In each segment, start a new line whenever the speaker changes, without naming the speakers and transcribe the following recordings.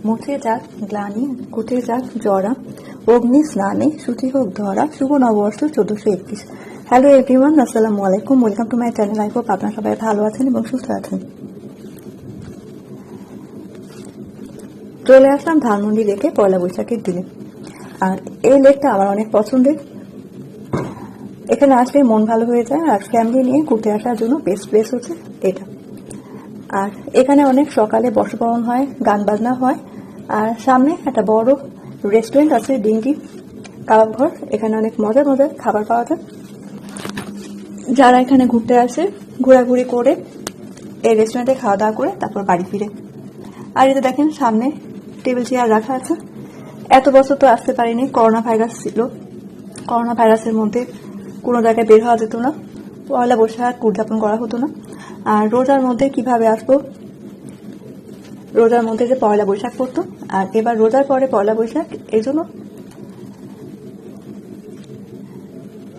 মুছে যাক গ্লানি, ঘুটে যাক জরা, অগ্নি স্নানে শুচি হোক ধরা, শুভ নববর্ষ 1421। হ্যালো এভরিওয়ান, আসসালামু আলাইকুম, welcome to my channel. I hope আপনারা সবাই ভালো আছেন এবং সুস্থ আছেন। চলে আসলাম ধানমন্ডি লেকে পয়লা বৈশাখের দিনে। আর এই লেকটা আমার অনেক পছন্দের। এখানে আসলে মন ভালো হয়ে যায়, আর ফ্যামিলি নিয়ে ঘুরতে আসার জন্য বেস্ট প্লেস হচ্ছে এটা। আর এখানে অনেক সকালে বর্ষবরণ হয়, গান বাজনা হয়, আর সামনে একটা বড় রেস্টুরেন্ট আছে, ডিঙ্গি কাবাব ঘর। এখানে অনেক মজার মজার খাবার পাওয়া যায়। যারা এখানে ঘুরতে আসে ঘোরাঘুরি করে এই রেস্টুরেন্টে খাওয়া দাওয়া করে তারপর বাড়ি ফিরে। আর এটা দেখেন সামনে টেবিল চেয়ার রাখা আছে। এত বছর তো আসতে পারিনি, করোনা ভাইরাস ছিল। করোনা ভাইরাসের মধ্যে কোনো জায়গায় বের হওয়া যেত না, পয়লা বৈশাখ উদযাপন করা হতো না। আর রোজার মধ্যে কিভাবে আসবো, রোজার মধ্যে যে পয়লা বৈশাখ পড়তো, আর এবার রোজার পরে পয়লা বৈশাখ, এই জন্য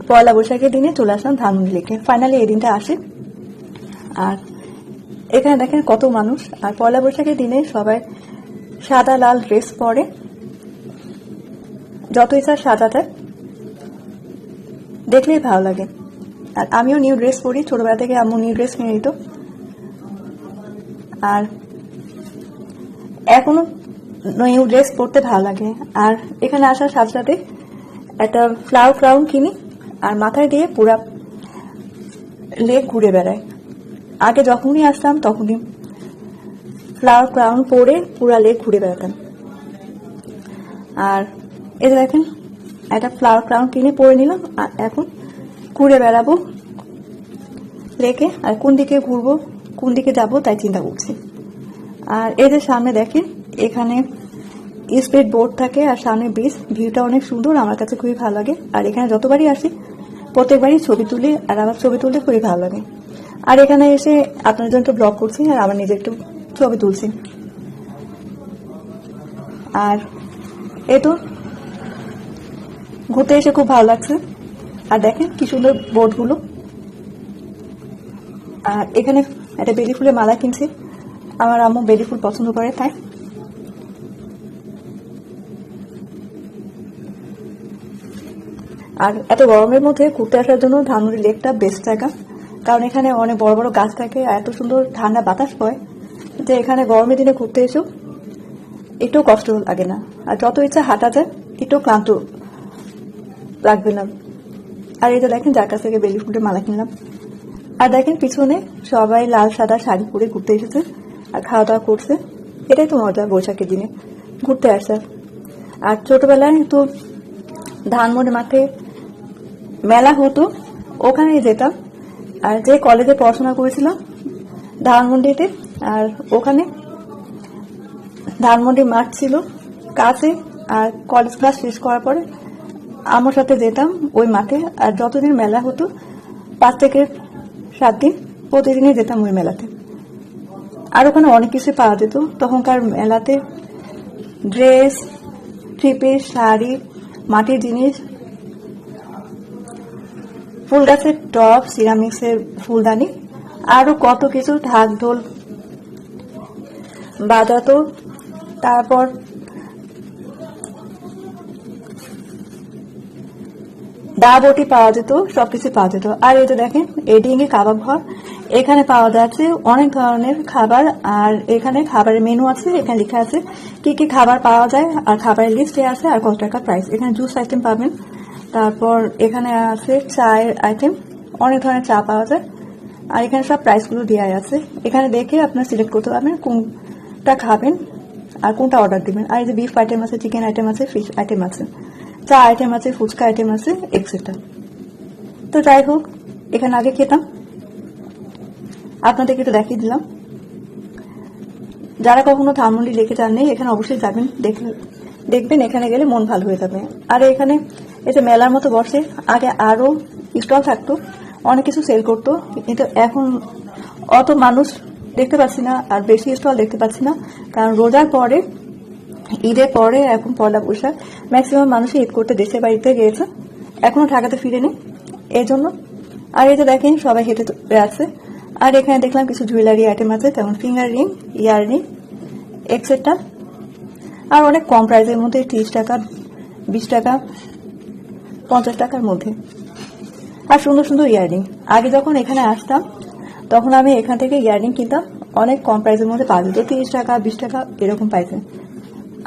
পয়লা বৈশাখের দিনে চলে আসলাম ধানমন্ডি লেকে। ফাইনালি এই দিনটা আসে। আর এখানে দেখেন কত মানুষ। আর পয়লা বৈশাখের দিনে সবাই সাদা লাল ড্রেস পরে, যত ইচ্ছা সাজা যায়, দেখলেই ভালো লাগে। আর আমিও নিউ ড্রেস পরি, ছোটবেলা থেকে আম্মু নিউ ড্রেস কিনে দিত। আর এখনো নিউ ড্রেস পরতে ভালো লাগে। আর এখানে আসার সাথে সাথে একটা ফ্লাওয়ার ক্রাউন কিনি আর মাথায় দিয়ে পুরা লেক ঘুরে বেড়ায়। আগে যখনই আসতাম তখনই ফ্লাওয়ার ক্রাউন পরে পুরা লেক ঘুরে বেড়াতাম। আর এই যে দেখেন একটা ফ্লাওয়ার ক্রাউন কিনে পরে নিলাম, আর এখন ঘুরে বেড়াবো লেকে। আর কোন দিকে ঘুরবো, কোন দিকে যাবো তাই চিন্তা করছি। আর এই যে সামনে দেখেন এখানে স্পিড বোট থাকে, আর সামনে বিচ, ভিউটা অনেক সুন্দর, আমার কাছে খুবই ভালো লাগে। আর এখানে যতবারই আসি প্রত্যেকবারই ছবি তুলি, আর আমার ছবি তুলতে খুবই ভালো লাগে। আর এখানে এসে আপনার জন্য একটু ব্লগ করছি, আর আমার নিজে একটু ছবি তুলছি। আর এই তো ঘুরতে এসে খুব ভালো লাগছে। আর দেখেন কি সুন্দর বোটগুলো। আর এখানে একটা বেলি ফুলের মালা কিনছি, আমার আম্মু বেলি ফুল পছন্দ করে তাই। আর এত গরমের মধ্যে ঘুরতে আসার জন্য ধানমন্ডি লেকটা বেস্ট জায়গা, কারণ এখানে অনেক বড় বড় গাছ থাকে আর এত সুন্দর ঠান্ডা বাতাস বয় যে এখানে গরমের দিনে ঘুরতে এসেও একটু কষ্ট লাগে না। আর যত ইচ্ছা হাঁটা যায়, একটু ক্লান্ত লাগবে না। আর এই যে দেখেন যার কাছ থেকে বেলি ফুলের মালা কিনলাম। আর দেখেন পিছনে সবাই লাল সাদা শাড়ি পরে ঘুরতে এসেছে আর খাওয়া দাওয়া করছে। এটাই তো মজা বৈশাখের দিনে ঘুরতে আসা। আর ছোটবেলায় তো ধানমন্ডি মাঠে মেলা হতো, ওখানে যেতাম। আর যে কলেজে পড়াশোনা করেছিলাম ধানমন্ডিতে, আর ওখানে ধানমন্ডি মাঠ ছিল কাছে। আর কলেজ ক্লাস শেষ করার পরে আমার সাথে যেতাম ওই মাঠে। আর যতদিন মেলা হতো 5 থেকে 7 দিন প্রতিদিনই যেতাম ওই মেলাতে। আর ওখানে অনেক কিছু পাওয়া যেত তখনকার মেলাতে, ড্রেস, থ্রি পিস, শাড়ি, মাটির জিনিস, ফুল গাছের টব, সিরামিক্সের ফুলদানি, আরো কত কিছু, ঢাক ঢোল বাজাতো। তারপর দা বটি পাওয়া যেত, সবকিছু পাওয়া যেত। আর এই যে দেখেন এই ডিঙ্গি কাবাব ঘর, এখানে পাওয়া যাচ্ছে অনেক ধরনের খাবার। আর এখানে খাবারের মেনু আছে, এখানে লেখা আছে কি কি খাবার পাওয়া যায়, আর খাবারের লিস্টে আছে আর কত টাকা প্রাইস। এখানে জুস আইটেম পাবেন, তারপর এখানে আছে চায়ের আইটেম, অনেক ধরনের চা পাওয়া যায়। আর এখানে সব প্রাইসগুলো দেওয়া আছে, এখানে দেখে আপনারা সিলেক্ট করতে পারবেন কোনটা খাবেন আর কোনটা অর্ডার দিবেন। আর এই যে বিফ আইটেম আছে, চিকেন আইটেম আছে, ফিশ আইটেম আছে, চা আইটেম আছে, ফুচকা আইটেম আছে, এক্সেট্রা। তো যাই হোক, এখানে আগে খেতাম, আপনাদেরকে একটু দেখিয়ে দিলাম। যারা কখনো ধানমন্ডি লেকে যাননি এখানে অবশ্যই যাবেন, দেখবেন এখানে গেলে মন ভালো হয়ে যাবে। আর এখানে এই যে মেলার মতো বসে, আগে আরো স্টল থাকতো, অনেক কিছু সেল করতো, কিন্তু এখন অত মানুষ দেখতে পাচ্ছি না, আর বেশি স্টল দেখতে পাচ্ছি না। কারণ রোজার পরে, ঈদের পরে এখন পয়লা বৈশাখ, ম্যাক্সিমাম মানুষই ঈদ করতে দেশের বাড়িতে গিয়েছে, এখনো ঢাকাতে ফিরেনি, এই জন্য। আর এই যে দেখেন সবাই হেঁটে আছে। আর এখানে দেখলাম কিছু জুয়েলারি আইটেম আছে, যেমন ফিঙ্গার রিং, ইয়ার রিং, এক্সেট্রা। আর অনেক কম প্রাইসের মধ্যে, 30 টাকা, 20 টাকা, 50 টাকার মধ্যে। আর সুন্দর সুন্দর ইয়াররিং। আগে যখন এখানে আসতাম তখন আমি এখান থেকে ইয়াররিং কিনতাম, অনেক কম প্রাইসের মধ্যে পাওয়া যেত, 30 টাকা, 20 টাকা এরকম পাইছে।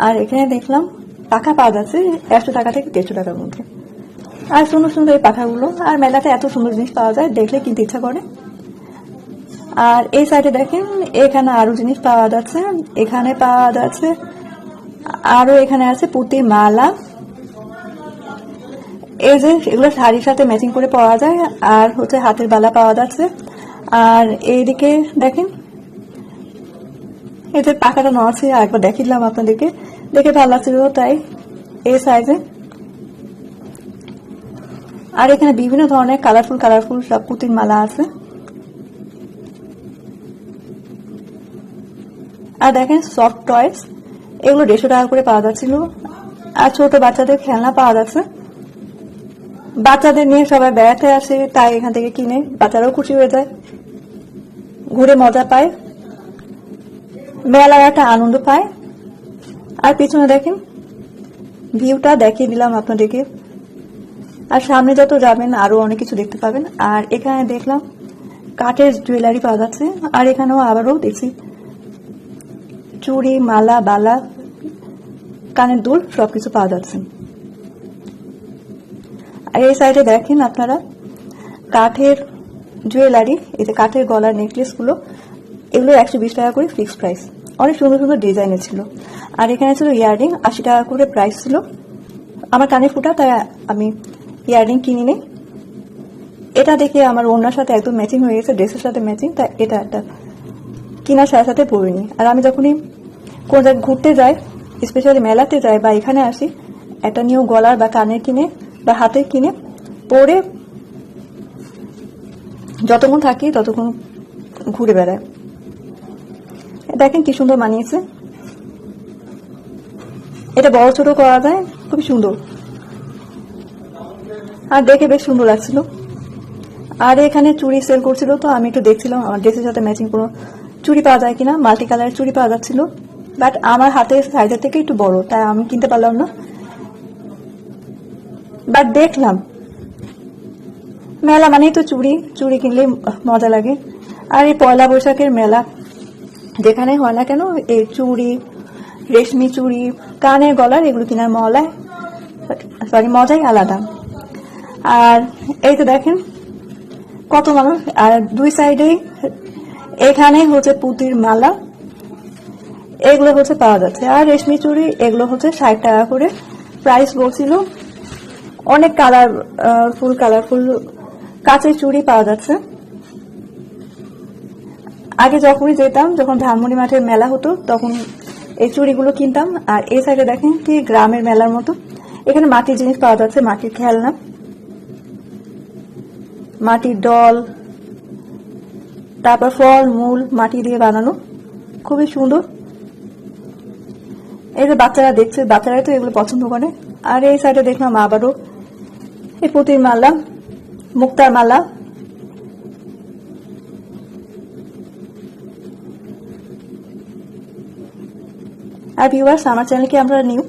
আর এখানে দেখলাম পাখা পাওয়া যাচ্ছে 100 টাকা থেকে 150 টাকার মধ্যে। আর সুন্দর সুন্দর এই পাখাগুলো। আর মেলাতে এত সুন্দর জিনিস পাওয়া যায়, দেখলে কিনতে ইচ্ছা করে। আর এই সাইডে দেখেন এখানে আরো জিনিস পাওয়া যাচ্ছে, এখানে পাওয়া যাচ্ছে আরো, এখানে আছে পুঁতির মালা। এই যে এগুলো শাড়ির সাথে ম্যাচিং করে পাওয়া যায়। আর হচ্ছে হাতের বালা পাওয়া যাচ্ছে। আর এইদিকে দেখেন এদের পাখাটা নড়ছে, একবার দেখিলাম আপনাদেরকে, দেখে ভালো লাগছিল তাই এই সাইজে। আর এখানে বিভিন্ন ধরনের কালারফুল কালারফুল সব পুঁতির মালা আছে। আর দেখেন সফট টয়েস, এগুলো 150 টাকা করে পাওয়া যাচ্ছিল। আর ছোট বাচ্চাদের খেলনা পাওয়া যাচ্ছে, বাচ্চাদের নিয়ে সবাই বেড়াতে আসে তাই এখান থেকে কিনে, বাচ্চারাও খুশি হয়ে যায়, ঘুরে মজা পায়, মেলার একটা আনন্দ পায়। আর পিছনে দেখেন ভিউটা দেখিয়ে দিলাম আপনাদেরকে। আর সামনে যত যাবেন আরো অনেক কিছু দেখতে পাবেন। আর এখানে দেখলাম কাঠের জুয়েলারি পাওয়া যাচ্ছে। আর এখানেও আবারও দেখছি চুড়ি, মালা, বালা, কানের দুল সবকিছু পাওয়া যাচ্ছে। আর এই সাইডে দেখেন আপনারা কাঠের জুয়েলারি, এতে কাঠের গলার নেকলেস গুলো, এগুলো 120 টাকা করে ফিক্স প্রাইস, অনেক সুন্দর সুন্দর ডিজাইনের ছিল। আর এখানে ছিল ইয়াররিং, 80 টাকা করে প্রাইস ছিল। আমার কানে ফুটা তাই আমি ইয়াররিং কিনি নি। এটা দেখে আমার ওড়নার সাথে একদম ম্যাচিং হয়ে গেছে, ড্রেসের সাথে ম্যাচিং, তাই এটা একটা কেনার সাথে সাথে পরিনি। আর আমি যখনই কোন জায়গায় ঘুরতে যাই, স্পেশালি মেলাতে যাই বা এখানে আসি, একটা নিউ গলার বা কানের কিনে বা হাতে কিনে পরে যতক্ষণ থাকি ততক্ষণ ঘুরে বেড়ায়। দেখেন কি সুন্দর মানিয়েছে, এটা বড় ছোট করা যায়, খুবই সুন্দর। আর দেখে বেশ সুন্দর লাগছিল। আর এখানে চুড়ি সেল করছিল, তো আমি একটু দেখছিলাম আমার ড্রেসের সাথে ম্যাচিং কোনো চুড়ি পাওয়া যায় কিনা। মাল্টি কালারের চুড়ি পাওয়া যাচ্ছিল, বাট আমার হাতের সাইজের থেকে একটু বড়, তাই আমি কিনতে পারলাম না। বাট দেখলাম মেলা মানেই তো চুড়ি, চুড়ি কিনলে মজা লাগে। আর এই পয়লা বৈশাখের মেলা যেখানে হয় না কেন, এই চুড়ি, রেশমি চুড়ি, কানের গলার, এগুলো কেনার মজাই আলাদা। আর এই তো দেখেন কত মানুষ। আর দুই সাইডে এখানে হচ্ছে পুঁতির মালা, এগুলো হচ্ছে পাওয়া যাচ্ছে। আর রেশমি চুড়ি, এগুলো হচ্ছে 60 টাকা করে প্রাইস বলছিল। অনেক কালারফুল কাচের চুড়ি পাওয়া যাচ্ছে। আগে যখনই যেতাম, যখন ধানমন্ডি মাঠের মেলা হতো, তখন এই চুড়িগুলো কিনতাম। আর এই সাইডে দেখেন কি গ্রামের মেলার মতো, এখানে মাটির জিনিস পাওয়া যাচ্ছে, মাটির খেলনা, মাটির ডল, তারপর ফল মূল মাটি দিয়ে বানানো, খুবই সুন্দর। এই যে বাচ্চারা দেখছে, বাচ্চারাই তো এগুলো পছন্দ করে। আর এই সাইডে দেখলাম আবারও এই পুঁতির মালা, মুক্তার মালা। আর ভিউয়ার্স, আমার চ্যানেল কি আমরা নিউ,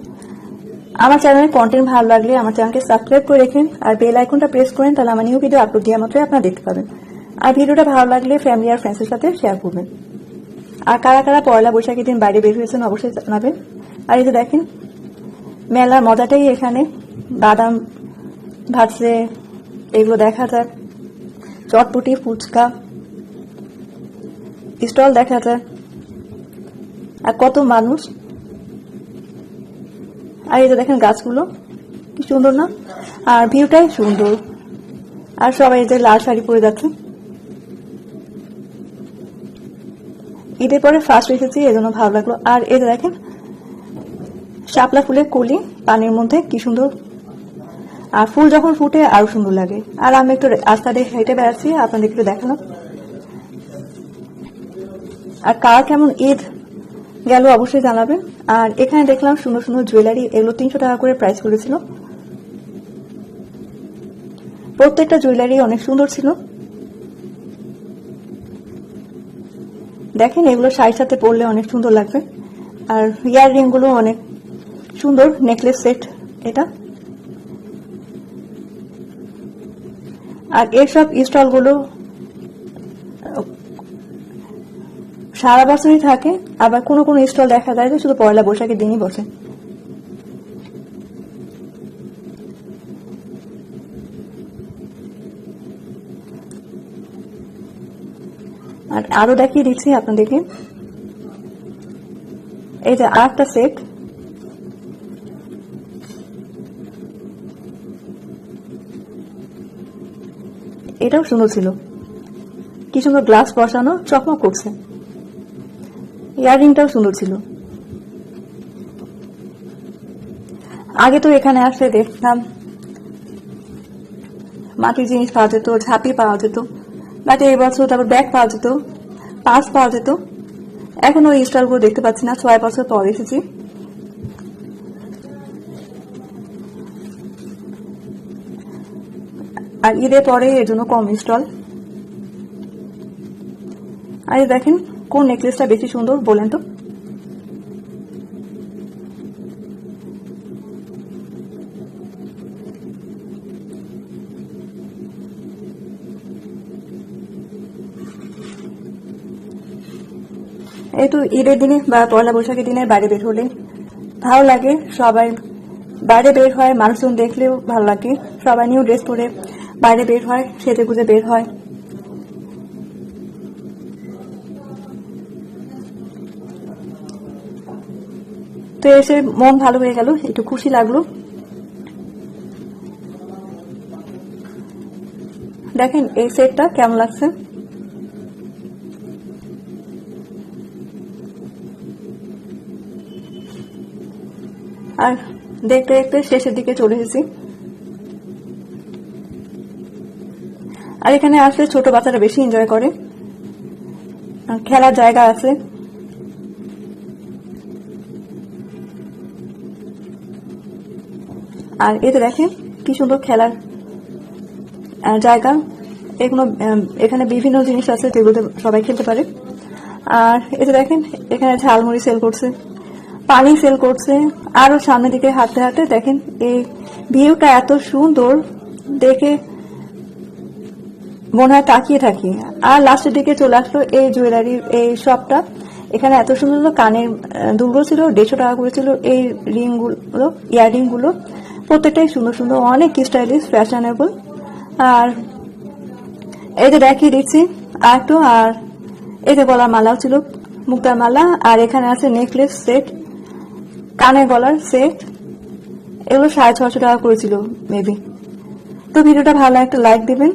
আমার চ্যানেলের কন্টেন্ট ভালো লাগলে আমার চ্যানেলকে সাবস্ক্রাইব করে রাখেন আর বেল আইকনটা প্রেস করেন, তাহলে আমার নিউ ভিডিও আপলোড দেওয়া মাত্রই আপনারা দেখতে পাবেন। আর ভিডিওটা ভালো লাগলে ফ্যামিলি আর ফ্রেন্ডসের সাথে শেয়ার করবেন। আর কারা কারা পয়লা বৈশাখের দিন বাইরে বের হয়েছেন অবশ্যই জানাবেন। আর এই যে দেখেন মেলার মজাটাই এখানে, বাদাম ভাজছে, এগুলো দেখা যায়, চটপটি, ফুচকা স্টল দেখা যায়, আর কত মানুষ। আর এই যে দেখেন গাছগুলো কি সুন্দর না, আর ভিউটাই সুন্দর। আর সবাই যে লাল শাড়ি পরে যাচ্ছে, ঈদের পরে ফার্স্ট এসেছি, এজন্য ভালো লাগলো। আর এই যে দেখেন শাপলা ফুলের কলি পানির মধ্যে, কি সুন্দর। আর ফুল যখন ফুটে আরো সুন্দর লাগে। আর আমি একটু রাস্তা দিয়ে হেঁটে বেড়াচ্ছি, আপনাদের একটু দেখালাম। আর কার কেমন ঈদ গেল অবশ্যই জানাবেন। আর এখানে দেখলাম সুন্দর সুন্দর জুয়েলারি, এগুলো 300 টাকা করে প্রাইস করেছিল। প্রত্যেকটা জুয়েলারি অনেক সুন্দর ছিল। দেখেন এগুলো শাড়ির সাথে পরলে অনেক সুন্দর লাগবে। আর ইয়াররিং গুলো অনেক সুন্দর নেকলেস সেট এটা। আর এসব স্টলগুলো সারা বছরই থাকে, আবার কোনো কোনো স্টল দেখা যায় যে শুধু পয়লা বৈশাখের দিনই বসে। আর আরো দেখিয়ে দিচ্ছি আপনাদেরকে, এই যে আরেকটা সেট, এটাও সুন্দর ছিল, কি সুন্দর গ্লাস বসানো, চকমক করছে। ইয়াররিংটাও সুন্দর ছিল। আগে তো এখানে আসলে দেখতাম মাটির জিনিস পাওয়া যেত, ঝাঁপি পাওয়া যেত, বাট এই বছর তারপর ব্যাগ পাওয়া যেত, পার্স পাওয়া যেত। এখন ওই স্টলগুলো দেখতে পাচ্ছি না, 6 বছর পর এসেছি। আর ঈদের পরে এর জন্য কম স্টল। আর দেখেন কোন নেকলেসটা বেশি সুন্দর বলেন তো? এই তো ঈদের দিনে বা পয়লা বৈশাখের দিনে বাইরে বের হলে ভালো লাগে, সবাই বাইরে বের হয়, মানুষজন দেখলেও ভালো লাগে, সবাই নিউ ড্রেস পরে বাইরে বের হয়, সেজে গুজে বের হয়। তো এসে মন ভালো হয়ে গেল, একটু খুশি লাগলো। দেখেন এই সেটটা কেমন লাগছে। আর দেখতে দেখতে শেষের দিকে চলে এসেছি। আর এখানে আসলে ছোট বাচ্চারা বেশি এনজয় করে, খেলার জায়গা আছে। আর এতে দেখেন কি সুন্দর খেলার জায়গা, এগুলো এখানে বিভিন্ন জিনিস আছে যেগুলোতে সবাই খেলতে পারে। আর এতে দেখেন এখানে ঝালমুড়ি সেল করছে, পানি সেল করছে। আরো সামনের দিকে হাঁটতে হাঁটতে দেখেন এই ভিউটা এত সুন্দর, দেখে মনে হয় তাকিয়ে থাকি। আর লাস্টের দিকে চলে আসলো এই জুয়েলারির এই শপটা। এখানে এত সুন্দর সুন্দর কানের দুলগুলো ছিল, 150 টাকা করেছিল। এই রিং গুলো, ইয়াররিং গুলো প্রত্যেকটাই সুন্দর সুন্দর, অনেক স্টাইলিশ, ফ্যাশনেবল। আর এই যে দেখিয়ে দিচ্ছি আর একটু, আর এই যে গলার মালাও ছিল, মুক্তার মালা। আর এখানে আছে নেকলেস সেট, কানের গলার সেট, এগুলো 650 টাকা করেছিল মেবি। তো ভিডিওটা ভালো একটা লাইক দিবেন।